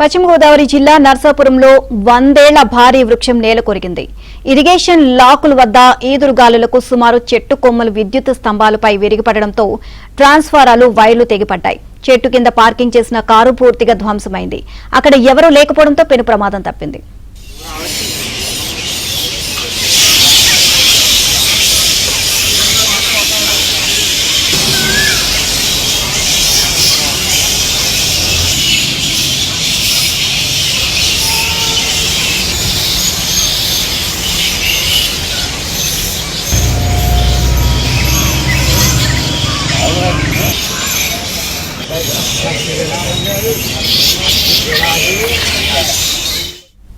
పశ్చిమ గోదావరి జిల్లా నర్సాపురంలో 100 ఏళ్ల భారీ వృక్షం నేలకొరిగింది. ఇరిగేషన్ లాకుల వద్ద ఈదురుగాలులకు సుమారు చెట్టు కొమ్మలు విద్యుత్ స్తంభాలపై విరిగిపడడంతో ట్రాన్స్ఫారాలు వైర్లు తెగిపడ్డాయి. చెట్టు కింద పార్కింగ్ చేసిన కారు పూర్తిగా ధ్వంసమైంది. అక్కడ ఎవరూ లేకపోవడంతో పెను ప్రమాదం తప్పింది.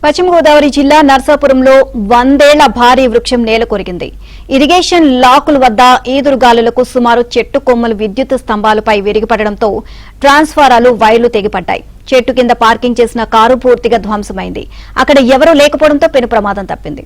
పశ్చిమ గోదావరి జిల్లా నర్సాపురంలో 100 ఏళ్ల భారీ వృక్షం నేలకొరిగింది. ఇరిగేషన్ లాకుల వద్ద ఈదురుగాలులకు సుమారు చెట్టు కొమ్మలు విద్యుత్ స్తంభాలపై విరిగిపడడంతో ట్రాన్స్ఫారాలు వైర్లు తెగిపడ్డాయి. చెట్టు కింద పార్కింగ్ చేసిన కారు పూర్తిగా ధ్వంసమైంది. అక్కడ ఎవరూ లేకపోవడంతో పెను ప్రమాదం తప్పింది.